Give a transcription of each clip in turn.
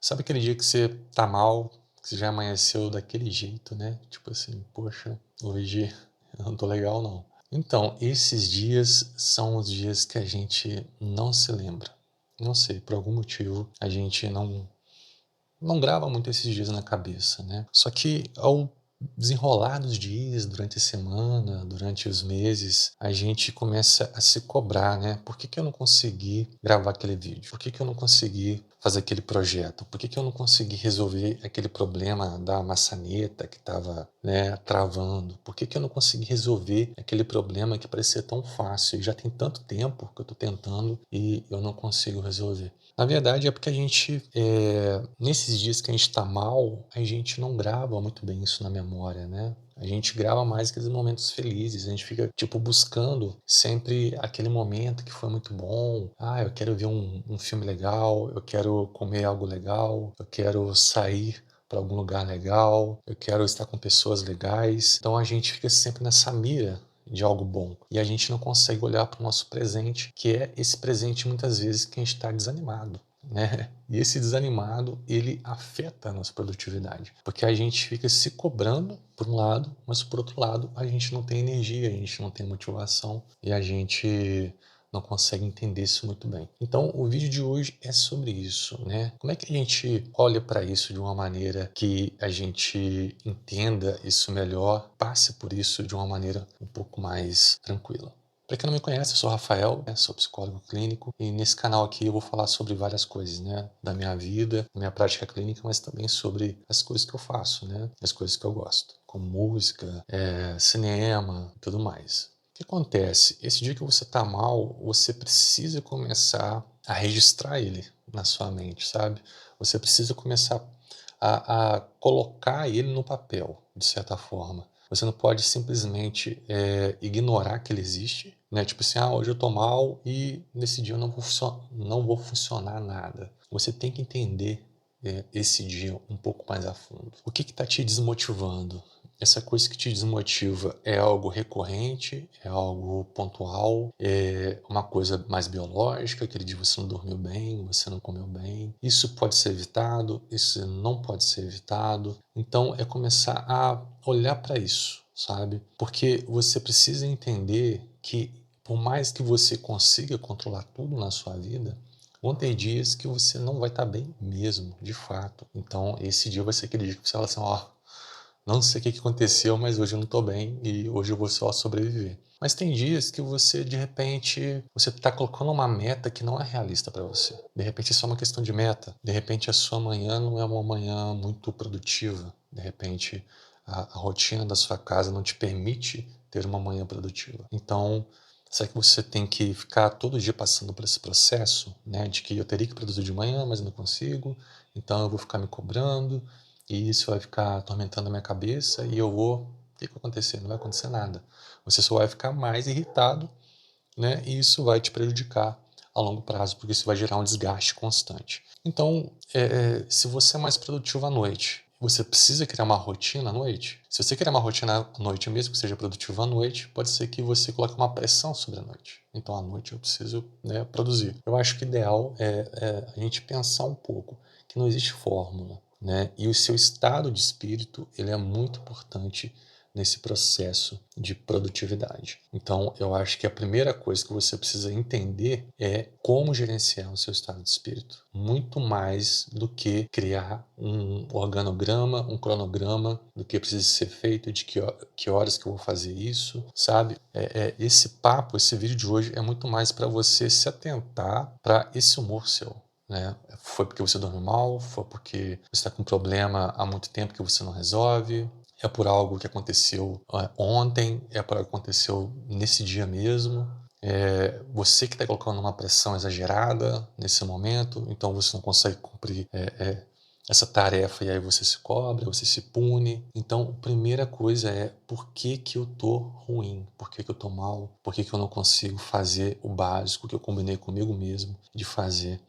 Sabe aquele dia que você tá mal, que você já amanheceu daquele jeito, né? Tipo assim, poxa, hoje eu não tô legal não. Então, esses dias são os dias que a gente não se lembra. Não sei, por algum motivo a gente não grava muito esses dias na cabeça, né? Só que ao desenrolar dos dias, durante a semana, durante os meses, a gente começa a se cobrar, né? Por que que eu não consegui gravar aquele vídeo? Por que que eu não consegui fazer aquele projeto? Por que que eu não consegui resolver aquele problema da maçaneta que estava, né, travando? Por que que eu não consegui resolver aquele problema que parecia tão fácil? E já tem tanto tempo que eu estou tentando e eu não consigo resolver. Na verdade é porque a gente, nesses dias que a gente está mal, a gente não grava muito bem isso na memória, né? A gente grava mais aqueles momentos felizes, a gente fica, tipo, buscando sempre aquele momento que foi muito bom. Ah, eu quero ver um filme legal, eu quero comer algo legal, eu quero sair para algum lugar legal, eu quero estar com pessoas legais. Então a gente fica sempre nessa mira de algo bom. E a gente não consegue olhar para o nosso presente, que é esse presente muitas vezes que a gente está desanimado, né? E esse desanimado, ele afeta a nossa produtividade, porque a gente fica se cobrando por um lado, mas por outro lado a gente não tem energia, a gente não tem motivação e a gente não consegue entender isso muito bem. Então, o vídeo de hoje é sobre isso, né? Como é que a gente olha para isso de uma maneira que a gente entenda isso melhor, passe por isso de uma maneira um pouco mais tranquila. Para quem não me conhece, eu sou Rafael, né? Sou psicólogo clínico e nesse canal aqui eu vou falar sobre várias coisas, né? Da minha vida, da minha prática clínica, mas também sobre as coisas que eu faço, né? As coisas que eu gosto, como música, cinema, tudo mais. O que acontece? Esse dia que você tá mal, você precisa começar a registrar ele na sua mente, sabe? Você precisa começar a colocar ele no papel, de certa forma. Você não pode simplesmente ignorar que ele existe, né? Tipo assim, ah, hoje eu tô mal e nesse dia eu não vou funcionar nada. Você tem que entender esse dia um pouco mais a fundo. O que está te desmotivando? Essa coisa que te desmotiva é algo recorrente, é algo pontual, é uma coisa mais biológica, aquele dia você não dormiu bem, você não comeu bem. Isso pode ser evitado, isso não pode ser evitado. Então é começar a olhar para isso, sabe? Porque você precisa entender que por mais que você consiga controlar tudo na sua vida, vão ter dias que você não vai estar bem mesmo, de fato. Então esse dia vai ser aquele dia que você fala assim, ó, não sei o que aconteceu, mas hoje eu não estou bem e hoje eu vou só sobreviver. Mas tem dias que você, de repente, você está colocando uma meta que não é realista para você. De repente é só uma questão de meta. De repente a sua manhã não é uma manhã muito produtiva. De repente a rotina da sua casa não te permite ter uma manhã produtiva. Então, será que você tem que ficar todo dia passando por esse processo, né, de que eu teria que produzir de manhã, mas eu não consigo, então eu vou ficar me cobrando, e isso vai ficar atormentando a minha cabeça e eu vou... O que vai acontecer? Não vai acontecer nada. Você só vai ficar mais irritado, né? E isso vai te prejudicar a longo prazo, porque isso vai gerar um desgaste constante. Então, se você é mais produtivo à noite, você precisa criar uma rotina à noite. Se você criar uma rotina à noite, mesmo que seja produtivo à noite, pode ser que você coloque uma pressão sobre a noite. Então, à noite eu preciso, né, produzir. Eu acho que o ideal é a gente pensar um pouco que não existe fórmula, né? E o seu estado de espírito, ele é muito importante nesse processo de produtividade. Então, eu acho que a primeira coisa que você precisa entender é como gerenciar o seu estado de espírito, muito mais do que criar um organograma, um cronograma do que precisa ser feito, de que horas que eu vou fazer isso, sabe? Esse papo, esse vídeo de hoje é muito mais para você se atentar para esse humor seu. Né? Foi porque você dormiu mal, foi porque você está com um problema há muito tempo que você não resolve, é por algo que aconteceu ontem, é por algo que aconteceu nesse dia mesmo. É você que está colocando uma pressão exagerada nesse momento, então você não consegue cumprir essa tarefa e aí você se cobra, você se pune. Então, a primeira coisa é por que que eu tô ruim? Por que que eu tô mal? Por que que eu não consigo fazer o básico que eu combinei comigo mesmo de fazer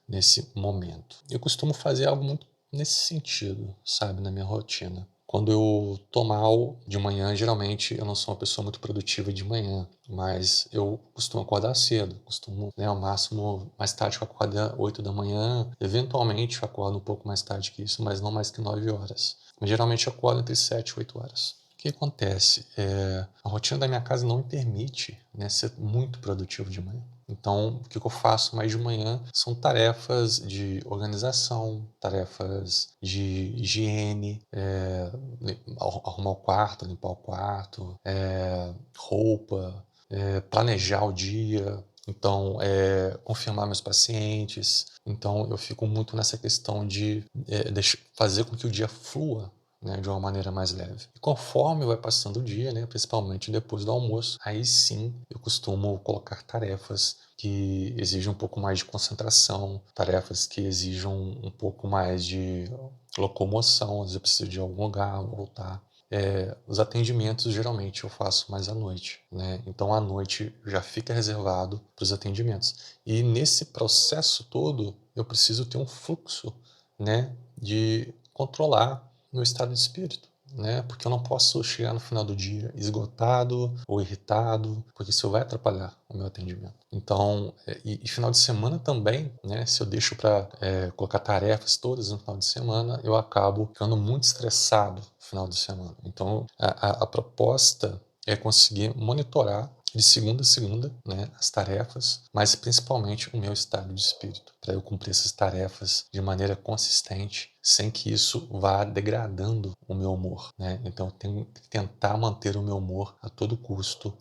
nesse momento? Eu costumo fazer algo muito nesse sentido, sabe, na minha rotina. Quando eu tô mal de manhã, geralmente eu não sou uma pessoa muito produtiva de manhã, mas eu costumo acordar cedo, costumo, né, ao máximo, mais tarde eu acordo às 8 da manhã, eventualmente eu acordo um pouco mais tarde que isso, mas não mais que 9 horas. Mas geralmente eu acordo entre 7 e 8 horas. O que acontece? A rotina da minha casa não me permite, né, ser muito produtivo de manhã. Então, o que eu faço mais de manhã são tarefas de organização, tarefas de higiene, arrumar o quarto, limpar o quarto, roupa, planejar o dia. Então, confirmar meus pacientes. Então, eu fico muito nessa questão de fazer com que o dia flua, né, de uma maneira mais leve. E conforme vai passando o dia, né, principalmente depois do almoço, aí sim eu costumo colocar tarefas que exigem um pouco mais de concentração, tarefas que exijam um pouco mais de locomoção, às vezes eu preciso de algum lugar, voltar. Os atendimentos geralmente eu faço mais à noite, né? Então à noite já fica reservado para os atendimentos. E nesse processo todo eu preciso ter um fluxo, né, de controlar meu estado de espírito, né? Porque eu não posso chegar no final do dia esgotado ou irritado, porque isso vai atrapalhar o meu atendimento. Então, e final de semana também, né? Se eu deixo para colocar tarefas todas no final de semana, eu acabo ficando muito estressado no final de semana. Então, a proposta é conseguir monitorar de segunda a segunda, né, as tarefas, mas principalmente o meu estado de espírito, para eu cumprir essas tarefas de maneira consistente, sem que isso vá degradando o meu humor, né? Então eu tenho que tentar manter o meu humor a todo custo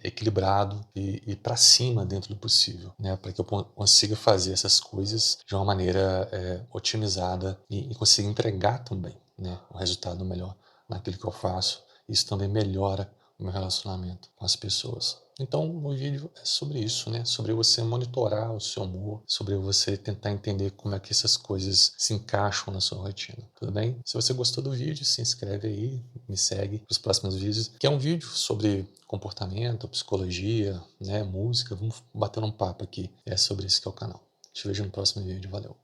equilibrado e para cima dentro do possível, né? Para que eu consiga fazer essas coisas de uma maneira otimizada e consiga entregar também, né, um resultado melhor naquilo que eu faço. Isso também melhora o meu relacionamento com as pessoas. Então, o vídeo é sobre isso, né? Sobre você monitorar o seu humor, sobre você tentar entender como é que essas coisas se encaixam na sua rotina. Tudo bem? Se você gostou do vídeo, se inscreve aí, me segue para os próximos vídeos, que é um vídeo sobre comportamento, psicologia, né, música. Vamos bater um papo aqui sobre isso que é o canal. Te vejo no próximo vídeo. Valeu!